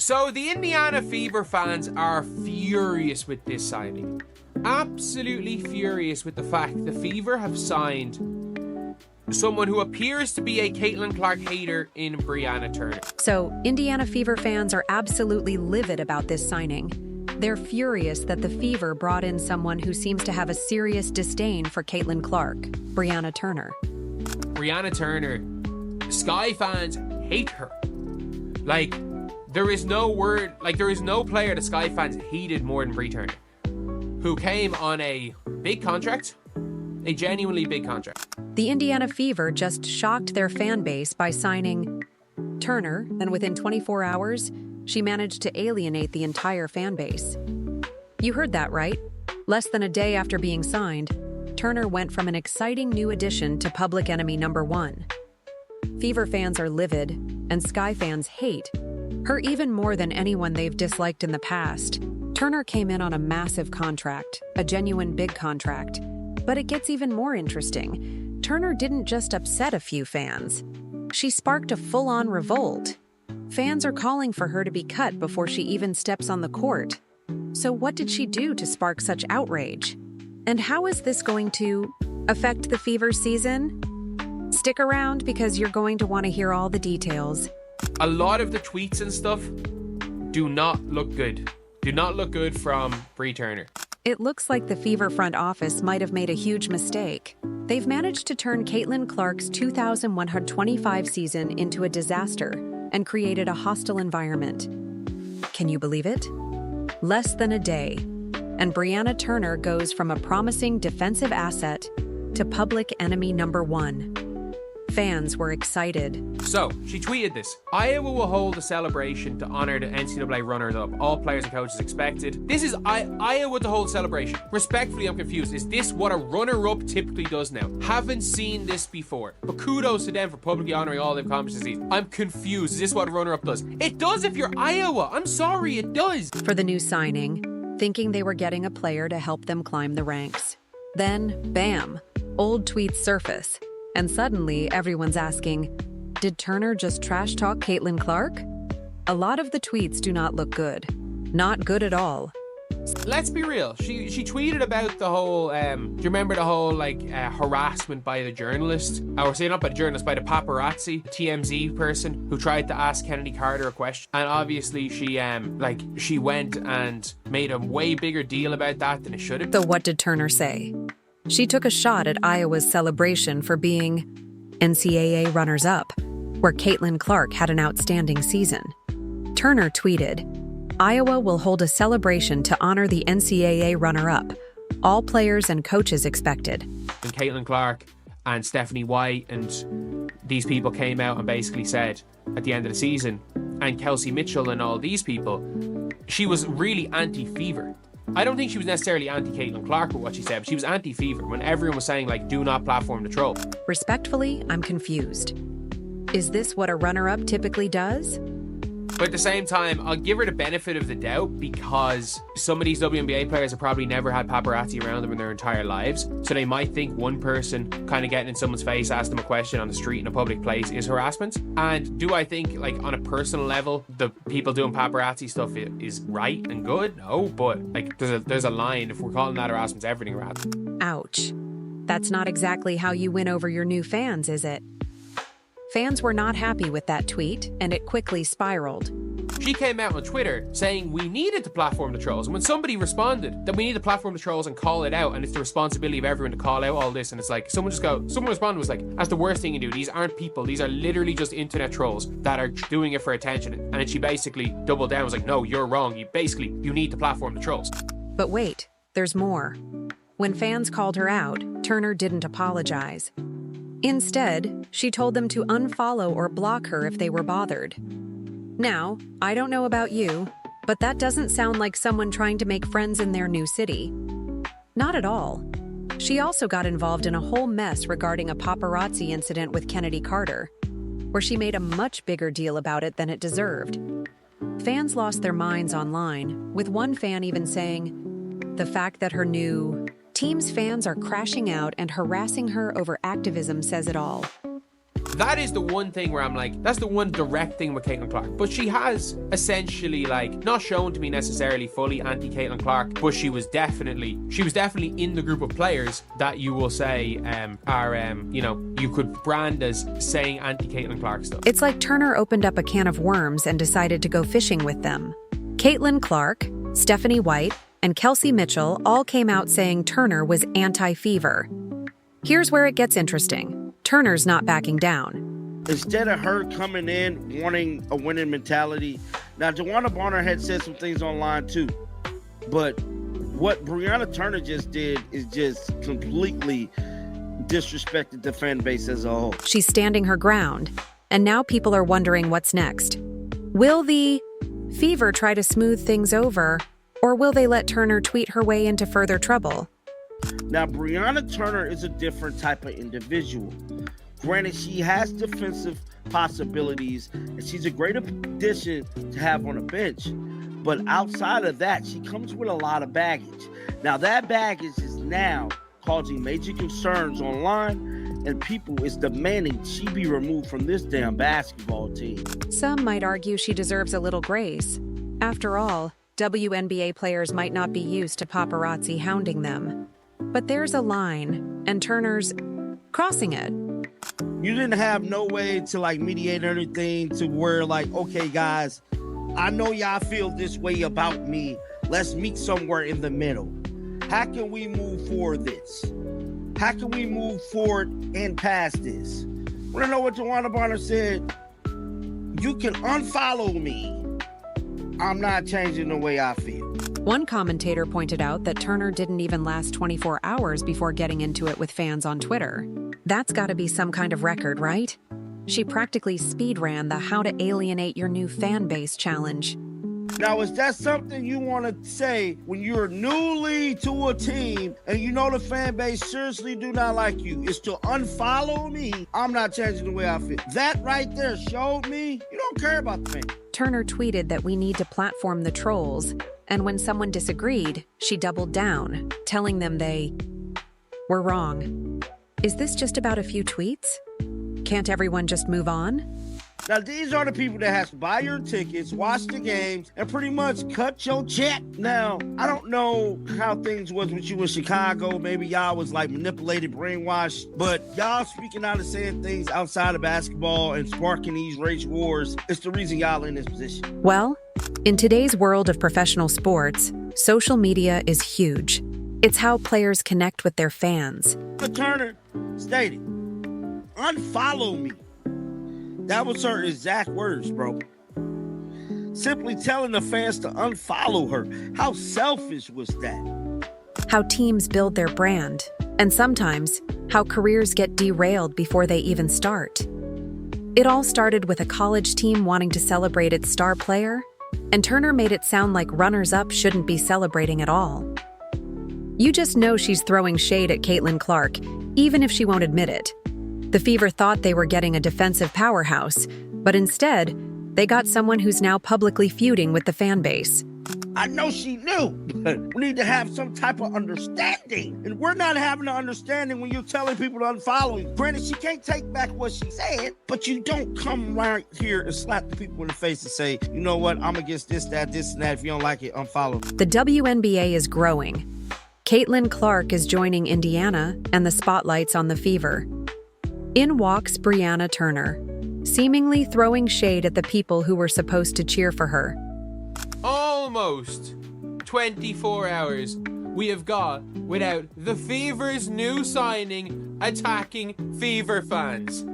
So the Indiana Fever fans are furious with this signing. Absolutely furious with the fact the Fever have signed someone who appears to be a Caitlin Clark hater in Brianna Turner. So Indiana Fever fans are absolutely livid about this signing. They're furious that the Fever brought in someone who seems to have a serious disdain for Caitlin Clark, Brianna Turner. Brianna Turner, Sky fans hate her. Like, there is no player the Sky fans hated more than Bri Turner, who came on a big contract, a genuinely big contract. The Indiana Fever just shocked their fan base by signing Turner, and within 24 hours, she managed to alienate the entire fan base. You heard that right. Less than a day after being signed, Turner went from an exciting new addition to public enemy number one. Fever fans are livid, and Sky fans hate her even more than anyone they've disliked in the past. Turner came in on a massive contract, a genuine big contract. But it gets even more interesting. Turner didn't just upset a few fans. She sparked a full-on revolt. Fans are calling for her to be cut before she even steps on the court. So what did she do to spark such outrage? And how is this going to affect the Fever season? Stick around because you're going to want to hear all the details. A lot of the tweets and stuff do not look good. Do not look good from Bri Turner. It looks like the Fever front office might have made a huge mistake. They've managed to turn Caitlin Clark's 2,125 season into a disaster and created a hostile environment. Can you believe it? Less than a day, and Brianna Turner goes from a promising defensive asset to public enemy number one. Fans were excited. So, she tweeted this. Iowa will hold a celebration to honor the NCAA runners-up. All players and coaches expected. This is Iowa to hold celebration. Respectfully, I'm confused. Is this what a runner-up typically does now? Haven't seen this before. But kudos to them for publicly honoring all they've accomplished this season. I'm confused. Is this what a runner-up does? It does if you're Iowa. I'm sorry, it does. For the new signing, thinking they were getting a player to help them climb the ranks. Then, bam, old tweets surface. And suddenly, everyone's asking, did Turner just trash talk Caitlin Clark? A lot of the tweets do not look good. Not good at all. Let's be real. She tweeted about the whole, do you remember the whole, harassment by the journalist? Or say not by the journalist, by the paparazzi, the TMZ person who tried to ask Kennedy Carter a question. And obviously she went and made a way bigger deal about that than it should have. So what did Turner say? She took a shot at Iowa's celebration for being NCAA runners-up, where Caitlin Clark had an outstanding season. Turner tweeted, Iowa will hold a celebration to honor the NCAA runner-up. All players and coaches expected. And Caitlin Clark and Stephanie White and these people came out and basically said at the end of the season, and Kelsey Mitchell and all these people, she was really anti-Fever. I don't think she was necessarily anti-Caitlin Clark with what she said, but she was anti-Fever when everyone was saying, do not platform the troll. Respectfully, I'm confused. Is this what a runner-up typically does? But at the same time, I'll give her the benefit of the doubt because some of these WNBA players have probably never had paparazzi around them in their entire lives. So they might think one person kind of getting in someone's face, asking them a question on the street in a public place is harassment. And do I think, on a personal level, the people doing paparazzi stuff is right and good? No, but there's a line. If we're calling that harassment, it's everything harassment. Ouch. That's not exactly how you win over your new fans, is it? Fans were not happy with that tweet, and it quickly spiraled. She came out on Twitter saying we needed to platform the trolls, and when somebody responded that we need to platform the trolls and call it out, and it's the responsibility of everyone to call out all this, and it's someone responded was that's the worst thing you do. These aren't people. These are literally just internet trolls that are doing it for attention. And then she basically doubled down, was no, you're wrong. You need to platform the trolls. But wait, there's more. When fans called her out, Turner didn't apologize. Instead, she told them to unfollow or block her if they were bothered. Now, I don't know about you, but that doesn't sound like someone trying to make friends in their new city. Not at all. She also got involved in a whole mess regarding a paparazzi incident with Kennedy Carter, where she made a much bigger deal about it than it deserved. Fans lost their minds online, with one fan even saying, the fact that her new team's fans are crashing out and harassing her over activism says it all. That is the one thing where I'm like, that's the one direct thing with Caitlin Clark. But she has essentially, like, not shown to me necessarily fully anti-Caitlin Clark, but she was definitely in the group of players that you will say are you could brand as saying anti-Caitlin Clark stuff. It's like Turner opened up a can of worms and decided to go fishing with them. Caitlin Clark, Stephanie White, and Kelsey Mitchell all came out saying Turner was anti-Fever. Here's where it gets interesting. Turner's not backing down. Instead of her coming in wanting a winning mentality, now Brianna Turner had said some things online too, but what Brianna Turner just did is just completely disrespected the fan base as a whole. She's standing her ground, and now people are wondering what's next. Will the Fever try to smooth things over, or will they let Turner tweet her way into further trouble? Now, Brianna Turner is a different type of individual. Granted, she has defensive possibilities, and she's a great addition to have on a bench. But outside of that, she comes with a lot of baggage. Now, that baggage is now causing major concerns online, and people is demanding she be removed from this damn basketball team. Some might argue she deserves a little grace. After all, WNBA players might not be used to paparazzi hounding them. But there's a line, and Turner's crossing it. You didn't have no way to mediate anything to where okay, guys, I know y'all feel this way about me. Let's meet somewhere in the middle. How can we move forward this? How can we move forward and past this? Want to know what Brianna Turner said? You can unfollow me. I'm not changing the way I feel. One commentator pointed out that Turner didn't even last 24 hours before getting into it with fans on Twitter. That's gotta be some kind of record, right? She practically speedran the How to Alienate Your New Fan Base challenge. Now, is that something you want to say when you're newly to a team and you know the fan base seriously do not like you? Is to unfollow me. I'm not changing the way I feel. That right there showed me you don't care about the fan. Turner tweeted that we need to platform the trolls, and when someone disagreed, she doubled down, telling them they were wrong. Is this just about a few tweets? Can't everyone just move on? Now, these are the people that has to buy your tickets, watch the games, and pretty much cut your check. Now, I don't know how things was with you in Chicago. Maybe y'all was manipulated, brainwashed, but y'all speaking out and saying things outside of basketball and sparking these race wars, it's the reason y'all in this position. Well, in today's world of professional sports, social media is huge. It's how players connect with their fans. Turner stated, unfollow me. That was her exact words, bro. Simply telling the fans to unfollow her. How selfish was that? How teams build their brand, and sometimes how careers get derailed before they even start. It all started with a college team wanting to celebrate its star player, and Turner made it sound like runners-up shouldn't be celebrating at all. You just know she's throwing shade at Caitlin Clark, even if she won't admit it. The Fever thought they were getting a defensive powerhouse, but instead, they got someone who's now publicly feuding with the fan base. I know she knew, but we need to have some type of understanding. And we're not having an understanding when you're telling people to unfollow you. Granted, she can't take back what she said, but you don't come right here and slap the people in the face and say, you know what, I'm against this, that, and that. If you don't like it, unfollow. The WNBA is growing. Caitlin Clark is joining Indiana and the spotlight's on the Fever. In walks Brianna Turner, seemingly throwing shade at the people who were supposed to cheer for her. Almost 24 hours we have got without the Fever's new signing attacking Fever fans.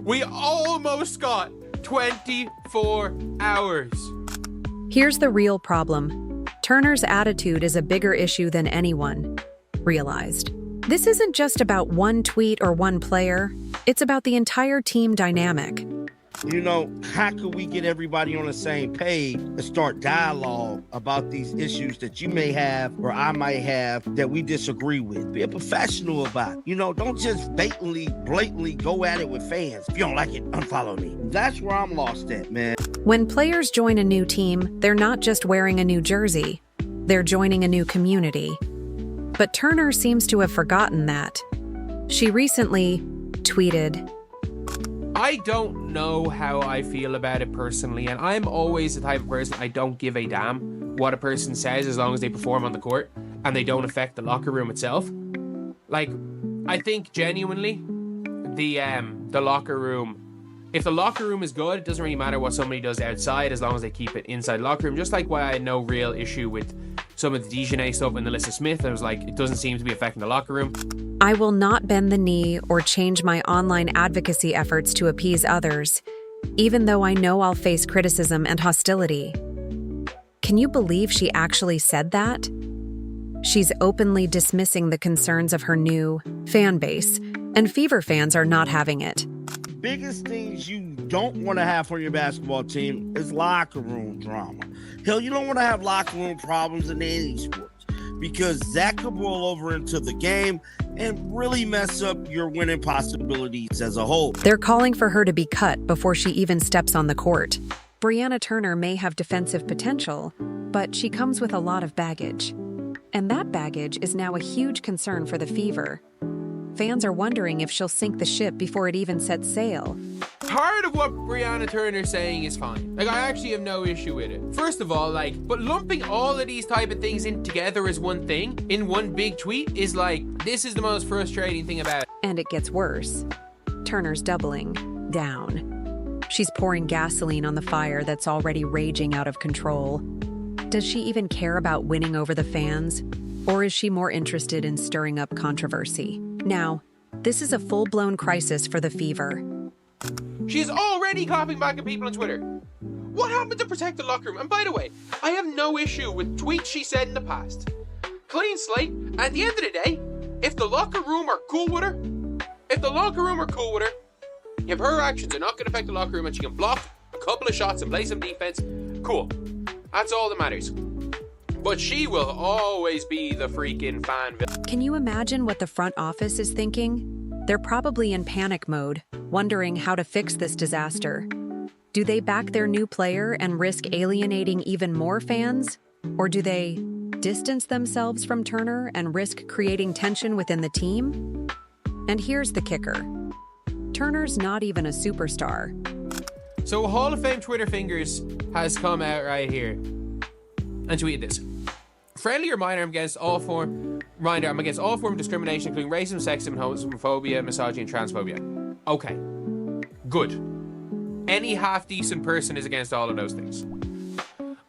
We almost got 24 hours. Here's the real problem. Turner's attitude is a bigger issue than anyone realized. This isn't just about one tweet or one player. It's about the entire team dynamic. You know, how could we get everybody on the same page and start dialogue about these issues that you may have or I might have that we disagree with? Be a professional about it. You know, don't just blatantly go at it with fans. If you don't like it, unfollow me. That's where I'm lost at, man. When players join a new team, they're not just wearing a new jersey. They're joining a new community. But Turner seems to have forgotten that. She recently tweeted, I don't know how I feel about it personally, and I'm always the type of person, I don't give a damn what a person says as long as they perform on the court and they don't affect the locker room itself. Like, I think genuinely the locker room, if the locker room is good, it doesn't really matter what somebody does outside as long as they keep it inside the locker room. Just like why I had no real issue with some of the Dejanay stuff and Alyssa Smith. I was like, it doesn't seem to be affecting the locker room. I will not bend the knee or change my online advocacy efforts to appease others, even though I know I'll face criticism and hostility. Can you believe she actually said that? She's openly dismissing the concerns of her new fan base, and Fever fans are not having it. Biggest things you don't want to have for your basketball team is locker room drama. Hell, you don't want to have locker room problems in any sports because that could boil over into the game and really mess up your winning possibilities as a whole. They're calling for her to be cut before she even steps on the court. Brianna Turner may have defensive potential, but she comes with a lot of baggage. And that baggage is now a huge concern for the Fever. Fans are wondering if she'll sink the ship before it even sets sail. Part of what Brianna Turner's saying is fine. Like, I actually have no issue with it. First of all, but lumping all of these type of things in together as one thing, in one big tweet, is this is the most frustrating thing about it. And it gets worse. Turner's doubling down. She's pouring gasoline on the fire that's already raging out of control. Does she even care about winning over the fans? Or is she more interested in stirring up controversy? Now, this is a full-blown crisis for the Fever. She's already clapping back at people on Twitter. What happened to protect the locker room? And by the way, I have no issue with tweets she said in the past. Clean slate. At the end of the day, if the locker room are cool with her, if her actions are not going to affect the locker room and she can block a couple of shots and play some defense, cool. That's all that matters. But she will always be the freaking fan villain. Can you imagine what the front office is thinking? They're probably in panic mode, wondering how to fix this disaster. Do they back their new player and risk alienating even more fans? Or do they distance themselves from Turner and risk creating tension within the team? And here's the kicker. Turner's not even a superstar. So Hall of Fame Twitter Fingers has come out right here and tweeted this. Friendly reminder, I'm against all form of discrimination, including racism, sexism, homophobia, misogyny, and transphobia. Okay. Good. Any half-decent person is against all of those things.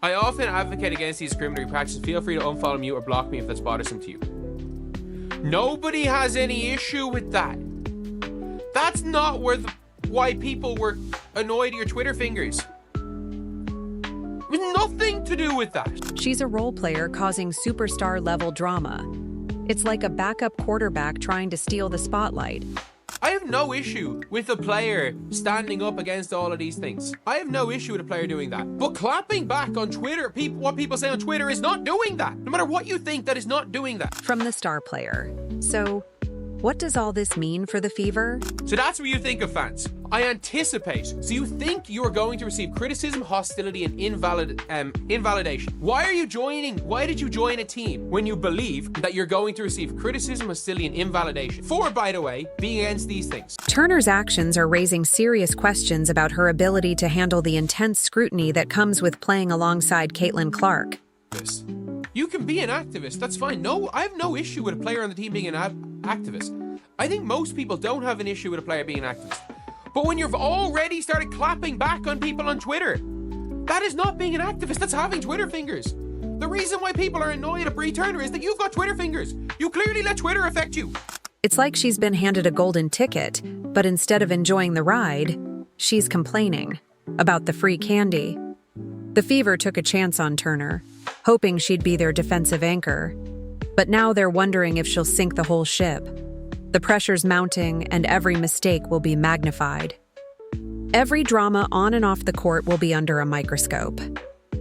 I often advocate against these discriminatory practices. Feel free to unfollow, mute, or block me if that's bothersome to you. Nobody has any issue with that. That's not why people were annoyed at your Twitter fingers. With nothing to do with that. She's a role player causing superstar-level drama. It's like a backup quarterback trying to steal the spotlight. I have no issue with a player standing up against all of these things. I have no issue with a player doing that. But clapping back on Twitter, what people say on Twitter is not doing that. No matter what you think, that is not doing that. From the star player. So, what does all this mean for the Fever? So that's what you think of fans. I anticipate. So you think you are going to receive criticism, hostility, and invalidation. Why did you join a team when you believe that you're going to receive criticism, hostility, and invalidation? For, by the way, being against these things. Turner's actions are raising serious questions about her ability to handle the intense scrutiny that comes with playing alongside Caitlin Clark. You can be an activist, that's fine. No, I have no issue with a player on the team being an activist. I think most people don't have an issue with a player being an activist. But when you've already started clapping back on people on Twitter, that is not being an activist, that's having Twitter fingers. The reason why people are annoyed at Bri Turner is that you've got Twitter fingers. You clearly let Twitter affect you. It's like she's been handed a golden ticket, but instead of enjoying the ride, she's complaining about the free candy. The Fever took a chance on Turner, hoping she'd be their defensive anchor. But now they're wondering if she'll sink the whole ship. The pressure's mounting, and every mistake will be magnified. Every drama on and off the court will be under a microscope.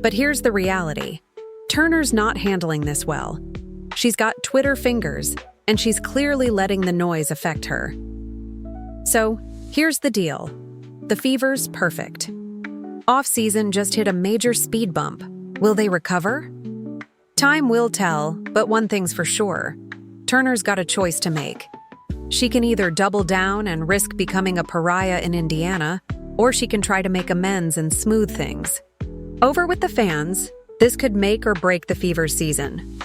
But here's the reality. Turner's not handling this well. She's got Twitter fingers, and she's clearly letting the noise affect her. So, here's the deal. The Fever's perfect. Off-season just hit a major speed bump. Will they recover? Time will tell, but one thing's for sure. Turner's got a choice to make. She can either double down and risk becoming a pariah in Indiana, or she can try to make amends and smooth things. Over with the fans, this could make or break the Fever's season.